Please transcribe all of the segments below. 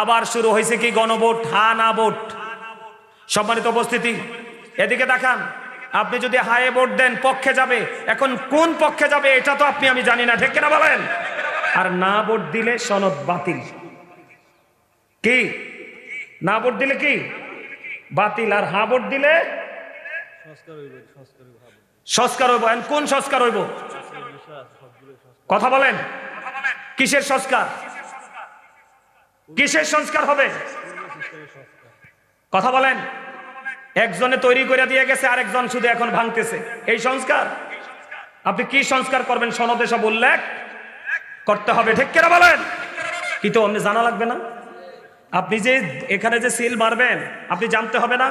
আবার শুরু হয়েছে কি গণভোট, হ্যাঁ না ভোট। সম্মানিত উপস্থিতি, এদিকে দেখান। আপনি যদি হায়ে ভোট দেন পক্ষে যাবে, এখন কোন পক্ষে যাবে এটা তো আমি জানি না, ঠিক কিনা বলেন? আর না ভোট দিলে সনদ বাতিল। কি না ভোট দিলে কি বাতিল, আর হ্যাঁ ভোট দিলে সংস্কার হইব। কোন সংস্কার হইব? কথা বলেন, কিসের সংস্কার? কিসের সংস্কার হবে? কথা বলেন। একজনে তৈরি করে দিয়ে গেছে, আরেকজন শুধু এখন ভাঙতেছে, এই সংস্কার? আপনি কি সংস্কার করবেন? সনদে সব উল্লেখ করতে হবে, ঠিক কিনা বলেন? কিন্তু আপনি জানা লাগবে না? আপনি যে এখানে যে সিল মারবেন, আপনি জানতে হবে না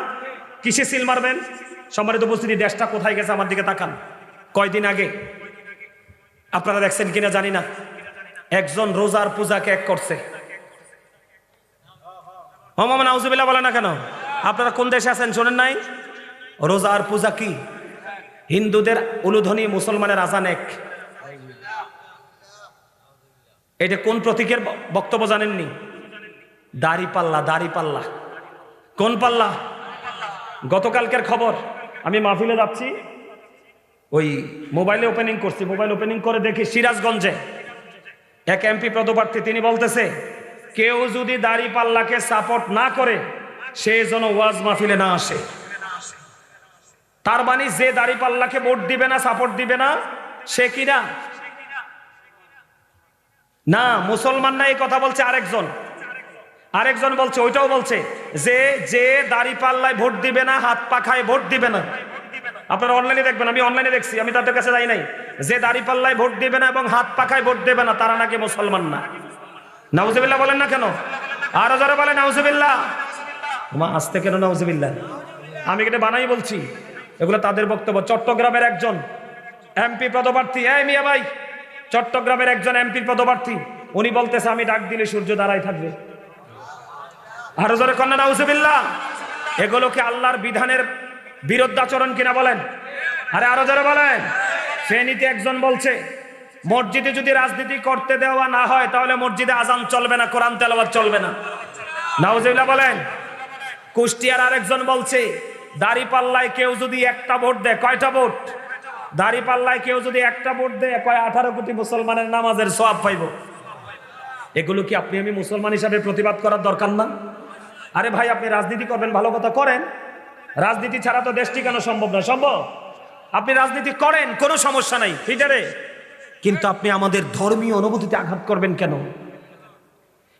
কিসে সিল মারবেন? সম্মানিত উপস্থিতি, দেশটা কোথায় গেছে আমার দিকে তাকান। কয়দিন আগে আপনারা দেখছেন কিনা জানি না, একজন রোজার পূজাকে এক করছে। নাউজুবিল্লাহ বলে না কেন? আপনারা কোন দেশে আছেন শোনেন নাই? রোজার পূজা কি? হিন্দুদের উলুধ্বনি, মুসলমানের আজান এক। এটা কোন প্রতীকের বক্তব্য জানেননি? দাড়ি পাল্লা, দাড়ি পাল্লা। কোন পাল্লা? গতকালকের খবর, আমি মাহফিলে যাচ্ছি, ওই মোবাইলে ওপেনিং করছি, মোবাইল ওপেনিং করে দেখি সিরাজগঞ্জে এক এমপি পদপ্রার্থী, তিনি বলতেছে কেউ যদি দাড়ি পাল্লাকে সাপোর্ট না করে সে যেন ওয়াজ মাহফিলে না আসে। তার মানে যে দাড়ি পাল্লাকে ভোট দিবে না, সাপোর্ট দিবে না, সে কিনা না মুসলমান না। এই কথা বলছে আরেকজন। আরেকজন বলছে, ওইটাও বলছে যে যে দাড়ি পাল্লায় ভোট দিবে না, হাত পাখায় ভোট দিবে না। আপনারা অনলাইনে দেখবেন, আমি অনলাইনে দেখছি, আমি তাদের কাছে যাই নাই। যে দাড়ি পাল্লায় ভোট দিবে না এবং হাত পাখায় ভোট দেবে না, তারা নাকি মুসলমান না। নাউজুবিল্লাহ বলেন না কেন? আরো যারা বলে নাউজুবিল্লাহ। আসতে কেন নাউজুবিল্লাহ? আমি এটা বানাই বলছি, এগুলো তাদের বক্তব্য। চট্টগ্রামের একজন এমপি পদপ্রার্থী, এই মিয়া ভাই, চট্টগ্রামের একজন এমপি পদপ্রার্থী, উনি বলতেছে আমি ডাক দিলে সূর্য দাঁড়ায় থাকবে। আরো জোরে কন্যা নাউজুবিল্লাহ। এগুলো কি আল্লাহর বিধানের বিরুদ্ধাচরণ কিনা বলেন? আরে আরো জোরে বলেন। ফেনীতে একজন বলছে মসজিদে যদি রাজনীতি করতে দেওয়া না হয় তাহলে মসজিদে আজান চলবে না, কোরআন তেলাওয়াত চলবে না। নাউজুবিল্লাহ বলেন। কুষ্টিয়ার আরেকজন বলছে দাড়ি পাল্লায় কেউ যদি একটা ভোট দেয়, কয়টা ভোট? দাড়ি পাল্লায় কেউ যদি একটা ভোট দেয়, কয় 18 কোটি মুসলমানের নামাজের সওয়াব পাইব। এগুলো কি আমি মুসলমান হিসাবে প্রতিবাদ করার দরকার না? আরে ভাই, আপনি রাজনীতি করবেন, ভালো কথা করেন। রাজনীতি ছাড়া তো দেশ টিকানো সম্ভব না। সম্ভব? আপনি রাজনীতি করেন, কোনো সমস্যা নাই, ফিটারে। কিন্তু আপনি আমাদের ধর্মীয় অনুভূতিতে আঘাত করবেন কেন?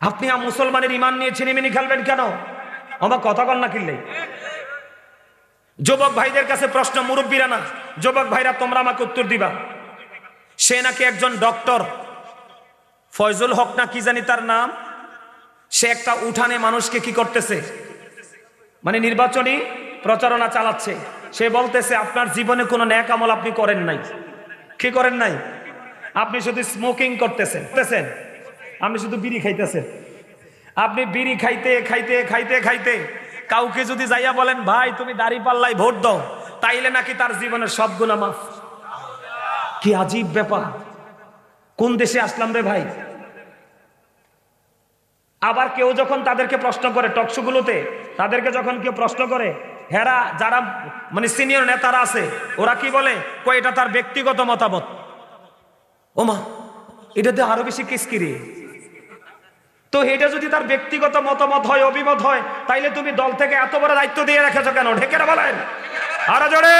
আপনি মুসলমানের ইমান নিয়ে ছিনিমিনি খেলবেন কেন? আমার কথা কন না কিনলে। যুবক ভাইদের কাছে প্রশ্ন, মুরব্বীরা না, যুবক ভাইরা তোমরা আমাকে উত্তর দিবা। সে নাকি একজন ডক্টর, ফয়জুল হক না কি জানি তার নাম। সে একটা উঠানে মানুষকে কি করতেছে, মানে নির্বাচনী প্রচারণা চালাচ্ছে। সে বলতেছে আপনার জীবনে কোনো নেক আমল আপনি করেন নাই। কি করেন নাই? আপনি শুধু স্মোকিং করতেছেন, আপনি শুধু বিড়ি খাইতেছেন। আপনি বিড়ি খাইতে খাইতে খাইতে খাইতে কাউকে যদি যাইয়া বলেন ভাই তুমি দাড়ি পাল্লায় ভোট দাও, তাইলে নাকি তার জীবনের সব গুনাহ মাফ। কি আজীব ব্যাপার! কোন দেশে আসলাম রে ভাই? আবার কেউ যখন তাদেরকে প্রশ্ন করে টকশোগুলোতে, তাদেরকে যখন কেউ প্রশ্ন করে, হেরা যারা মানে সিনিয়র নেতারা আছে, ওরা কি বলে? কই এটা তার ব্যক্তিগত মতামত। ওমা, এটাতে আরো বেশি কিসকিরি। তো এটা যদি তার ব্যক্তিগত মতামত হয়, অভিমত হয়, তাইলে তুমি দল থেকে এত বড় দায়িত্ব দিয়ে রেখেছো কেন? ঢেকেরা বলেন আরো জোরে।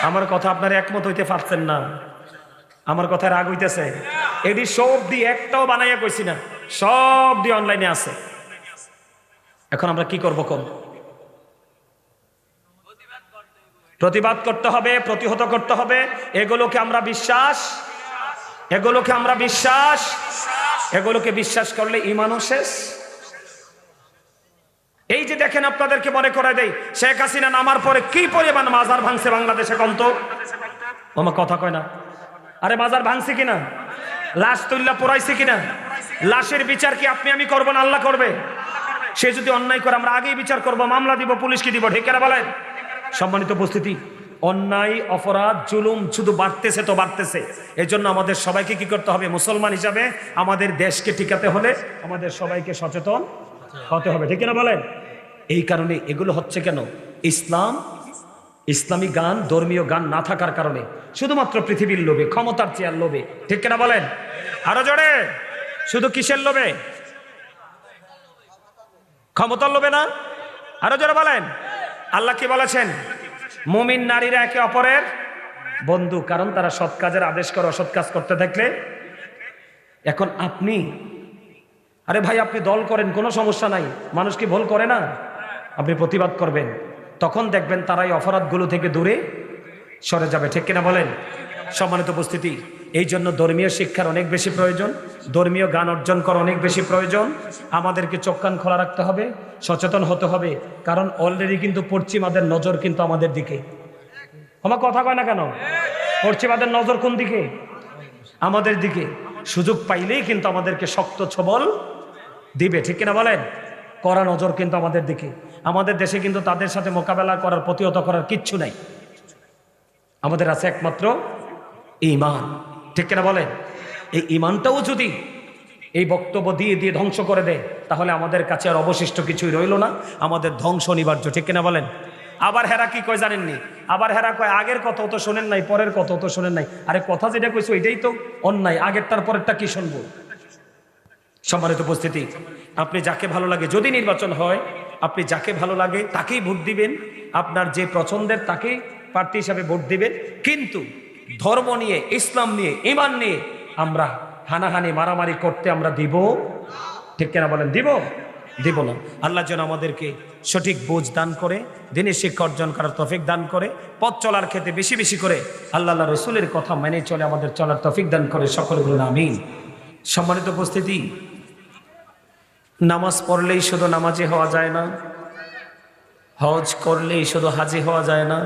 আমার কথা আপনারা একমত হইতে পারছেন না, আমার কথা রাগ হইতেছে। এটি সব দিয়ে একটাও বানাইয়া কইছি না, সব দিয়ে অনলাইনে আছে। এখন আমরা কি করবো? কোন প্রতিবাদ করতে হবে, প্রতিহত করতে হবে। এগুলোকে আমরা বিশ্বাস, এগুলোকে আমরা বিশ্বাস, এগুলোকে বিশ্বাস করলে ঈমানও শেষ। এই যে দেখেন, আপনাদেরকে মনে করে দেই, শেখ হাসিনা নামার পরে কি পরিমাণ মাজার ভাঙছে বাংলাদেশে। কন্ত আমার কথা কয় না। আরে মাজার ভাঙছে কিনা? লাশ তুল্লা পোড়াইছে কিনা? লাশের বিচার কি আমি করবো না আল্লাহ করবে? সে যদি অন্যায় করে আমরা আগেই বিচার করব, মামলা দিব, পুলিশকে দিব। ঢেকেরা বলেন। সম্মানিত উপস্থিতি, অন্যায় অপরাধ জুলুম শুধু বাড়তেছে তো বাড়তেছে। এই জন্য আমাদের সবাইকে কি করতে হবে? মুসলমান হিসাবে আমাদের দেশকে টিকাতে হলে আমাদের সবাইকে সচেতন হতে হবে, ঠিক কিনা বলেন? এই কারণে এগুলো হচ্ছে কেন? ইসলামী গান, ধর্মীয় গান না থাকার কারণে, শুধুমাত্র পৃথিবীর লোভে, ক্ষমতার চেয়ার লোভে, ঠিক কিনা বলেন? আরো জোরে, শুধু কিসের লোভে? ক্ষমতার লোভে না? আরো জোরে বলেন। আল্লাহ কি বলেছেন? মুমিন নারীরা একে অপরের বন্ধু, কারণ তারা সৎ কাজের আদেশ করে, অসৎ কাজ করতে থাকলে। এখন আপনি, আরে ভাই আপনি দল করেন, কোনো সমস্যা নাই, মানুষ কি ভুল করে না? আপনি প্রতিবাদ করবেন, তখন দেখবেন তারা এই অপরাধগুলো থেকে দূরে সরে যাবে, ঠিক কিনা বলেন? সম্মানিত উপস্থিতি, এই জন্য ধর্মীয় শিক্ষার অনেক বেশি প্রয়োজন, ধর্মীয় গান অর্জন করা অনেক বেশি প্রয়োজন। আমাদেরকে চোখ কান খোলা রাখতে হবে, সচেতন হতে হবে, কারণ অলরেডি কিন্তু পশ্চিমাদের নজর কিন্তু আমাদের দিকে। আমার কথা কয় না কেন? পশ্চিমাদের নজর কোন দিকে? আমাদের দিকে। সুযোগ পাইলেই কিন্তু আমাদেরকে শক্ত ছবল দিবে, ঠিক কিনা বলেন? কড়া নজর কিন্তু আমাদের দিকে। আমাদের দেশে কিন্তু তাদের সাথে মোকাবেলা করার, প্রতিহত করার কিচ্ছু নাই। আমাদের আছে একমাত্র ঈমান, ঠিক কিনা বলেন? এই ঈমানটাও যদি এই বক্তব্য দিয়ে দিয়ে ধ্বংস করে দেয়, তাহলে আমাদের কাছে আর অবশিষ্ট কিছুই রইল না, আমাদের ধ্বংস অনিবার্য, ঠিক কিনা বলেন? আবার হেরা কি কয় জানেননি? আবার হেরা কয় আগের কথা তো শোনেন নাই, পরের কথা তো শোনেন নাই। আরে কথা যেটা কইছো এটাই তো অন্যায়, আগেরটার পরেরটা কি শুনবো? সম্মানিত উপস্থিতি, আপনি যাকে ভালো লাগে, যদি নির্বাচন হয়, আপনি যাকে ভালো লাগে তাকেই ভোট দিবেন, আপনার যে পছন্দের তাকেই প্রার্থী হিসাবে ভোট দিবেন। কিন্তু ধর্ম নিয়ে, ইসলাম নিয়ে, ঈমান নিয়ে আমরা হানাহানি মারামারি করতে আমরা দিব, ঠিক কিনা বলেন? দিব না। আল্লাহ যেন আমাদেরকে সঠিক বোঝ দান করে, দিনের শিক্ষা অর্জন করার তৌফিক দান করে, পথ চলার ক্ষেত্রে বেশি বেশি করে আল্লাহ রসুলের কথা মেনে চলে আমাদের চলার তৌফিক দান করে, সকলে বলুন আমিন। সম্মানিত উপস্থিতি, নামাজ পড়লেই শুধু নামাজি হওয়া যায় না, হজ করলেই শুধু হাজি হওয়া যায় না,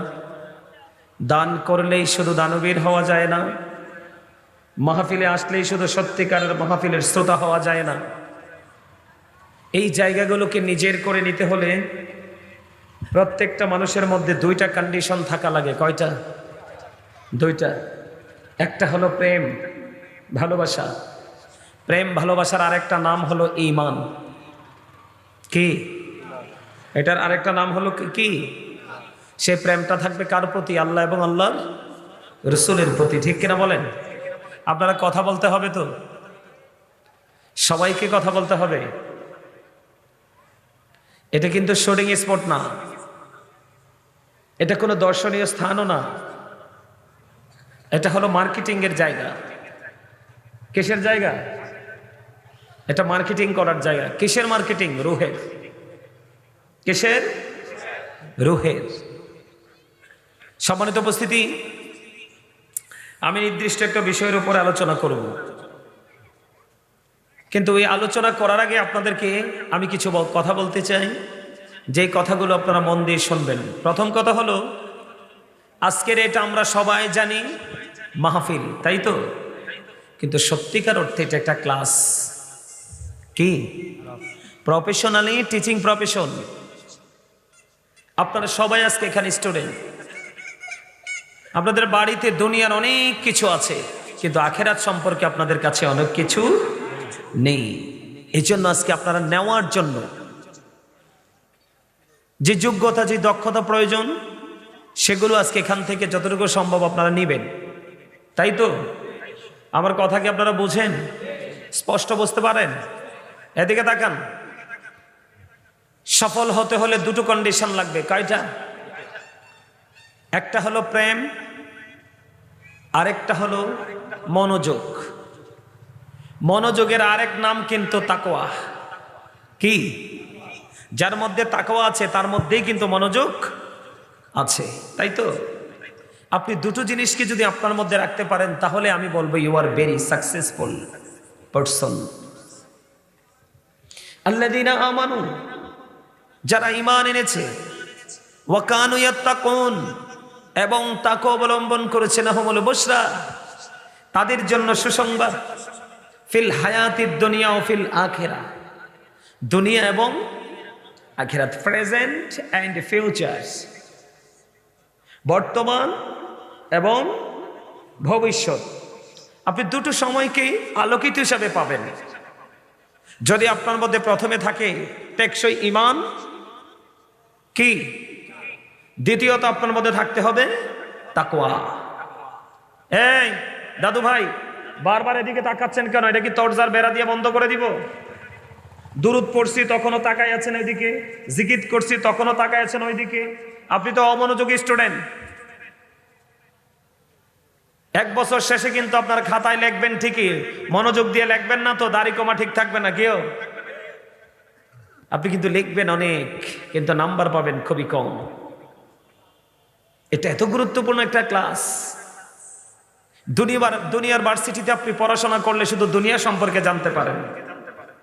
দান করলেই শুধু দানবীর হওয়া যায় না, মাহফিলে আসলেই শুধু সত্যিকারের মাহফিলের শ্রোতা হওয়া যায় না। এই জায়গাগুলোকে নিজের করে নিতে হলে প্রত্যেকটা মানুষের মধ্যে দুইটা কন্ডিশন থাকা লাগে। কয়টা? দুইটা। একটা হলো প্রেম ভালোবাসা। প্রেম ভালোবাসার আরেকটা নাম হলো ঈমান। কি? এটার আরেকটা নাম হলো কি? সে প্রেমটা থাকবে কার প্রতি? আল্লাহ এবং আল্লাহর রসুলের প্রতি, ঠিক কিনা বলেন? আপনারা কথা বলতে হবে তো, সবাইকে কথা বলতে হবে। এটা কিন্তু শুটিং স্পট না, এটা কোনো দর্শনীয় স্থানও না, এটা হলো মার্কেটিং এর জায়গা। কিসের জায়গা? এটা মার্কেটিং করার জায়গা। কিসের মার্কেটিং? রুহের। কিসের? রুহের। সম্মানিত উপস্থিতি, আমি নির্দিষ্ট একটা বিষয়ের উপর আলোচনা করব, কিন্তু এই আলোচনা করার আগে আপনাদেরকে আমি কিছু কথা বলতে চাই, যে কথাগুলো আপনারা মন দিয়ে শুনবেন। প্রথম কথা হলো, আজকের এটা আমরা সবাই জানি মাহফিল, তাই তো? কিন্তু সত্যিকার অর্থে এটা একটা ক্লাস। কি? Professionally teaching profession. আপনারা সবাই আজকে এখানে স্টুডেন্ট। আপনাদের বাড়িতে দুনিয়ার অনেক কিছু আছে, কিন্তু আখেরাত সম্পর্কে আপনাদের কাছে অনেক কিছু নেই। এই জন্য আজকে আপনারা নেওয়ার জন্য যে যোগ্যতা, যে দক্ষতা প্রয়োজন, সেগুলো আজকে এখান থেকে যতটুকু সম্ভব আপনারা নেবেন, তাই তো? আমার কথা কি আপনারা বুঝেন? স্পষ্ট বুঝতে পারেন? এদিকে তাকান। সফল হতে হলে দুটো কন্ডিশন লাগবে। কয়টা? একটা হলো প্রেম, আরেকটা হলো মনোযোগ। মনোযোগের আরেক নাম কিন্তু তাকওয়া। কি? যার মধ্যে তাকওয়া আছে তার মধ্যেই কিন্তু মনোযোগ আছে, তাই তো? আপনি দুটো জিনিসকে যদি আপনার মধ্যে রাখতে পারেন, তাহলে আমি বলবো you are very successful person. আল্লাযীনা আমানু, যারা ঈমান এনেছে, ওয়া কানু ইয়াত্তাকুন, এবং তাকওয়া অবলম্বন করেছে, লাহুমুল বুশরা, তাদের জন্য সুসংবাদ, ফিল হায়াতিদ দুনিয়া ও ফিল আখিরাহ, দুনিয়া এবং আখিরাত, প্রেজেন্ট এন্ড ফিউচার। বর্তমান এবং ভবিষ্যৎ, আপনি দুটো সময়কেই আলোকিত হিসাবে পাবেন। যদি আপনার মধ্যে প্রথমে থাকে টেকসই ঈমান, কি দ্বিতীয়ত আপনার মধ্যে থাকতে হবে তাকওয়া। এই দাদু ভাই, বারবার এদিকে তাকাচ্ছেন কেন? এটা কি তরজার বেড়া দিয়ে বন্ধ করে দিব? দুরুদ পড়ছি তখনও তাকাই আছেন এদিকে, জিকির করছি তখনও তাকাই আছেন ওইদিকে। আপনি তো অমনোযোগী স্টুডেন্ট। এক বছর শেষে কিন্তু আপনার খাতায় লিখবেন ঠিকই, মনোযোগ দিয়ে লিখবেন না তো দাড়ি কমা ঠিক থাকবে না কেউ। আপনি কিন্তু লিখবেন অনেক, কিন্তু নাম্বার পাবেন খুবই কম। এটা এত গুরুত্বপূর্ণ একটা ক্লাস। দুনিয়ার ভার্সিটিতে আপনি পড়াশোনা করলে শুধু দুনিয়া সম্পর্কে জানতে পারেন,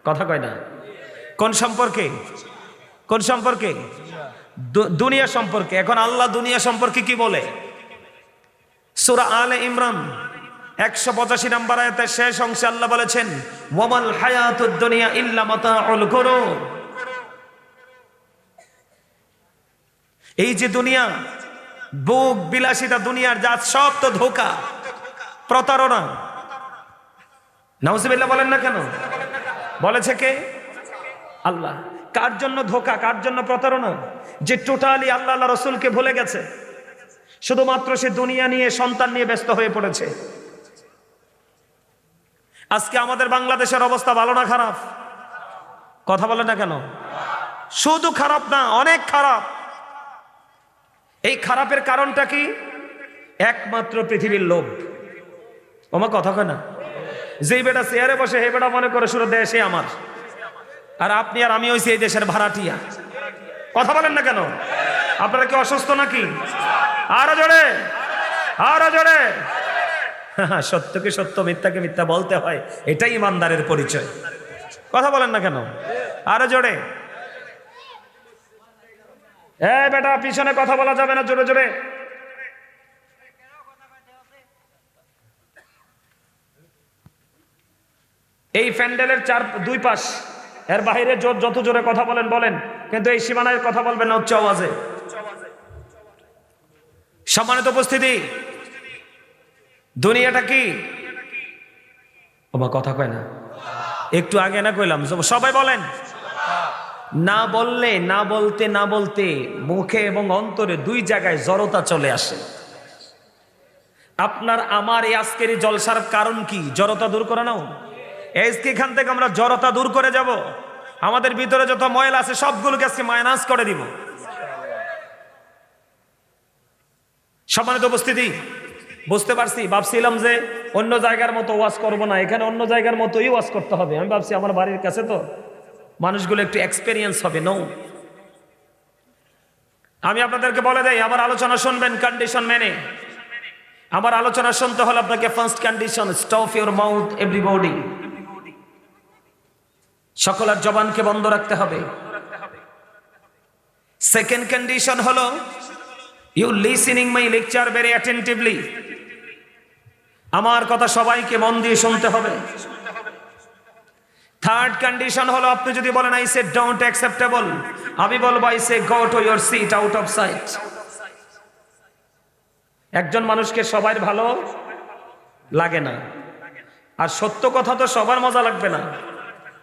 কথা কয় না? কোন সম্পর্কে? কোন সম্পর্কে? দুনিয়া সম্পর্কে। এখন আল্লাহ দুনিয়া সম্পর্কে কি বলে? সূরা আলে ইমরান 185 নম্বর আয়াতের শেষ অংশে আল্লাহ বলেছেন, ওয়ামাল হায়াতুদ দুনিয়া ইল্লা মাতাউল গুরুর। এই যে দুনিয়া, ভোগ বিলাসিতা, দুনিয়ার জাত সব তো ধোঁকা, প্রতারণা। নাউজুবিল্লাহ বলেন না কেন? বলেছে কে? আল্লাহ। কার জন্য ধোঁকা, কার জন্য প্রতারণা? যে টোটালি আল্লাহ আল্লাহ রসুলকে ভুলে গেছে, শুধুমাত্র সে দুনিয়া নিয়ে, সন্তান নিয়ে ব্যস্ত হয়ে পড়েছে। আজকে আমাদের বাংলাদেশের অবস্থা ভালো না খারাপ? কথা বলে না কেন? শুধু খারাপ না, অনেক খারাপ। এই খারাপের কারণটা কি? একমাত্র পৃথিবীর লোভ। আমার কথা কয় না? যেই বেটা চেয়ারে বসে, হে বেটা মনে করে শুরু দেশে আমার, আর আপনি আর আমি হইছি এই দেশের ভাড়াটিয়া। কথা বলেন না কেন? আপনারা কি অসুস্থ নাকি? আরো জোরে, আরো জোরে। সত্যকে সত্য, মিথ্যাকে মিথ্যা বলতে হয়, এটাই ইমানদারের পরিচয়। কথা বলেন না কেন? আরো জোরে। বেটা পিছনে কথা বলা যাবে না, জোরে জোরে। এই প্যান্ডেলের দুই পাশ, এর বাইরে যত জোরে কথা বলেন বলেন, কিন্তু এই সীমানায় কথা বলবেন না উচ্চ আওয়াজে। সম্মানিত উপস্থিতি, দুনিয়াটা কি? আমার কথা কয় না? একটু আগে না কইলাম? সবাই বলেন। না বললে, না বলতে না বলতে মুখে এবং অন্তরে দুই জায়গায় জড়তা চলে আসে। আপনার আমার এই আজকের এই জলসার কারণ কি? জড়তা দূর করে নাও। এখান থেকে আমরা জড়তা দূর করে যাব। আমাদের ভিতরে যত ময়লা আছে সবগুলোকে আজকে মাইনাস করে দিব। সম্মানিত উপস্থিতি, বুঝতে পারছি। ভাবছিলাম যে অন্য জায়গার মতো ওয়াজ করব না, এখানে অন্য জায়গার মতোই ওয়াজ করতে হবে। আমি ভাবছি আমার বাড়ির কাছে তো মানুষগুলো একটু এক্সপেরিয়েন্স হবে। নো, আমি আপনাদেরকে বলে দেই, আমার আলোচনা শুনবেন কন্ডিশন মেনে। আমার আলোচনা শুনতে হলে আপনাকে first condition, stop your mouth everybody. সকলের জবানকে বন্ধ রাখতে হবে। সেকেন্ড কন্ডিশন হলো, you listening my lecture very attentively. আমার কথা সবাইকে মন দিয়ে শুনতে হবে। থার্ড কন্ডিশন হলো, আপনি যদি বলেন আই সে ডোন্ট অ্যাকসেপ্টেবল, আমি বলবো I say go to your seat out of sight. একজন মানুষকে সবার ভালো লাগে না, আর সত্য কথা তো সবার মজা লাগবে না।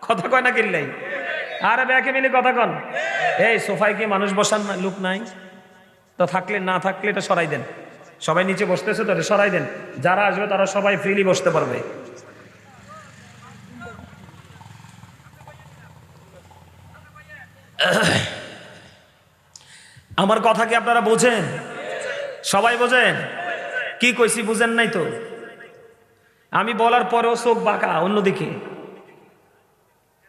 কথা কয় না কিল্লাই? আরে ব্যাকে মিলে কথা কন। এই সোফায় কি মানুষ বসার না লোক নাই? তো থাকলে না থাকলে এটা সরাই দেন। সবাই নিচে বসতেছে তো এটা সরাই দেন। যারা আসবে তারা সবাই ফ্রিলি বসতে পারবে। আমার কথা কি আপনারা বোঝেন? সবাই বোঝেন? কি কইছি বুঝেন নাই তো? আমি বলার পরেও চোখ বাঁকা অন্যদিকে।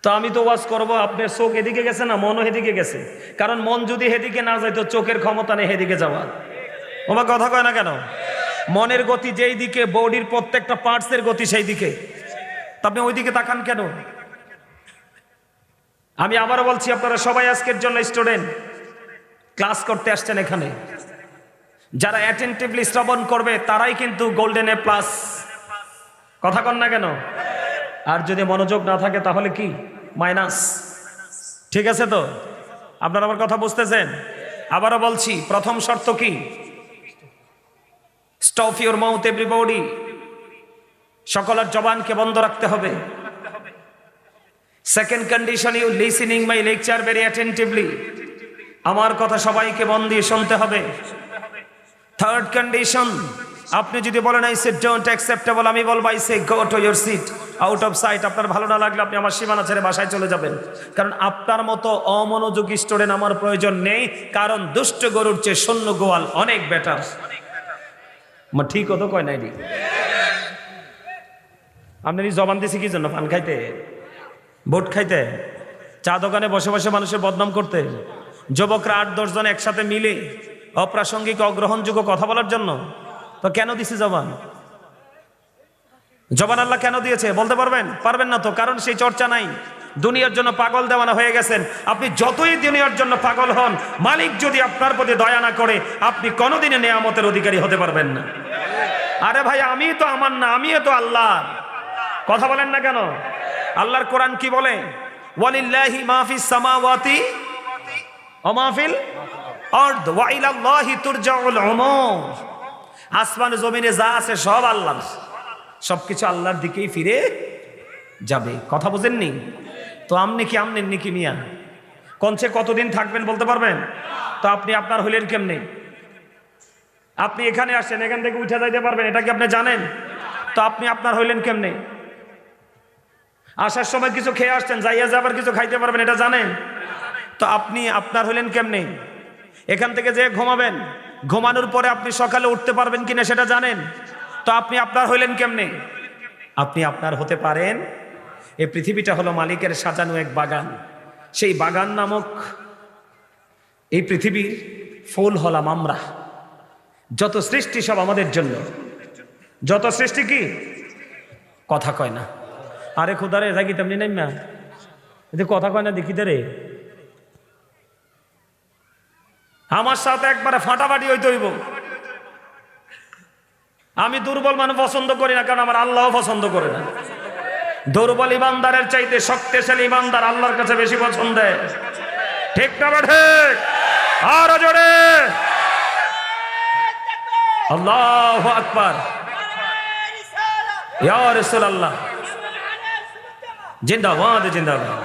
তো আমি তো ওয়াজ করবো, আপনার চোখ এদিকে গেছে না, মনও এদিকে গেছে। কারণ মন যদি এদিকে না যায় তো চোখের ক্ষমতা নেই এদিকে যাওয়ার। আমার কথা কয় না কেন? মনের গতি যেই দিকে, বডির প্রত্যেকটা পার্টসের গতি সেই দিকে। তা আপনি ওইদিকে তাকান কেন? আমি আবারও বলছি, আপনারা সবাই আজকের জন্য স্টুডেন্ট, ক্লাস করতে আসছেন এখানে। যারা অ্যাটেন্টিভলি শ্রবণ করবে তারাই কিন্তু গোল্ডেন এ প্লাস। কথা কন না কেন? আর যদি মনোযোগ না থাকে তাহলে কি? মাইনাস। ঠিক আছে তো? আপনারা আমার কথা বুঝতেছেন? আবারও বলছি, প্রথম শর্ত কি? স্টপ ইউর মাউথ এভরিবডি, সকলের জবানকে বন্ধ রাখতে হবে। Second condition, you listening my lecture very attentively, আমার কথা সবাইকে মন দিয়ে শুনতে হবে। থার্ড কন্ডিশন, আপনি যদি বলেন আই সে ডোন্ট অ্যাকসেপ্টেবল, আমি বলবো I say go to your seat out of sight. আপনার ভালো না লাগলে আপনি আমার সীমানা ছেড়ে বাসায় চলে যাবেন, কারণ আপনার মতো অমনোযোগী স্টুডেন্ট আমার প্রয়োজন নেই, কারণ দুষ্ট গরুর চেয়ে শূন্য গোয়াল অনেক বেটার। ঠিক হতো কয় নাই? আপনার জবান দিছি কি জন্য? পান খাইতে, ভোট খাইতে, চা দোকানে বসে বসে মানুষের বদনাম করতে, যুবকরা 8-10 জন একসাথে মিলে অপ্রাসঙ্গিক অগ্রহণযোগ্য কথা বলার জন্য। তো কেন দিছি জবান? জবান আল্লাহ কেন দিয়েছে বলতে পারবেন? পারবেন না তো, কারণ সেই চর্চা নাই। দুনিয়ার জন্য পাগল দেওয়ানা হয়ে গেছেন। আপনি যতই দুনিয়ার জন্য পাগল হন, মালিক যদি আপনার প্রতি দয়া না করে, আপনি কোনোদিনই নেয়ামতের অধিকারী হতে পারবেন না। আরে ভাই, আমি তো আমার না, আমিও তো আল্লাহ। কথা বলেন না কেন? আল্লাহর কোরআন কি বলে? ওয়ালিল্লাহি মা ফিস সামাওয়াতি ওয়া মা ফিল আরদ ওয়া ইলাল্লাহি তুরজাউল উমুর। আসমান জমিনে যা আছে সব আল্লাহর, সবকিছু আল্লাহর দিকেই ফিরে যাবে। কথা বুঝেননি তো? আমনি কি মিয়া কনছে কতদিন থাকবেন বলতে পারবেন? তো আপনি আপনার হইলেন কেমনে? আপনি এখানে আসেন, এখান থেকে উঠে যাইতে পারবেন, এটা কি আপনি জানেন? তো আপনি আপনার হইলেন কেমনে? আসার সময় কিছু খেয়ে আসছেন, যাইয়া যাবার কিছু খাইতে পারবেন, এটা জানেন? তো আপনি আপনার হইলেন কেমনে? এখান থেকে যে ঘুমাবেন, ঘুমানোর পরে আপনি সকালে উঠতে পারবেন কিনা সেটা জানেন? তো আপনি আপনার হইলেন কেমনে? আপনি আপনার হতে পারেন। এই পৃথিবীটা হলো মালিকের সাজানো এক বাগান। সেই বাগান নামক এই পৃথিবীর ফুল হলাম আমরা। যত সৃষ্টি সব আমাদের জন্য। যত সৃষ্টি কি কথা কয় না? আরে খুদারে থাকি তেমনি নাই না, এতে কথা কয় না দেখি রে। আমার সাথে একবারে ফাটাফাটি হইতে হইব। আমি দুর্বল মানুষ পছন্দ করি না, কারণ আমার আল্লাহ পছন্দ করে না। দুর্বল ইমানদারের চাইতে শক্তিশালী ইমানদার আল্লাহর কাছে বেশি পছন্দের। ঠিক না ঠিক? আর জোরে আল্লাহু আকবার, ইয়া রাসূলুল্লাহ, জিন্দাবাদ জিন্দাবাদ।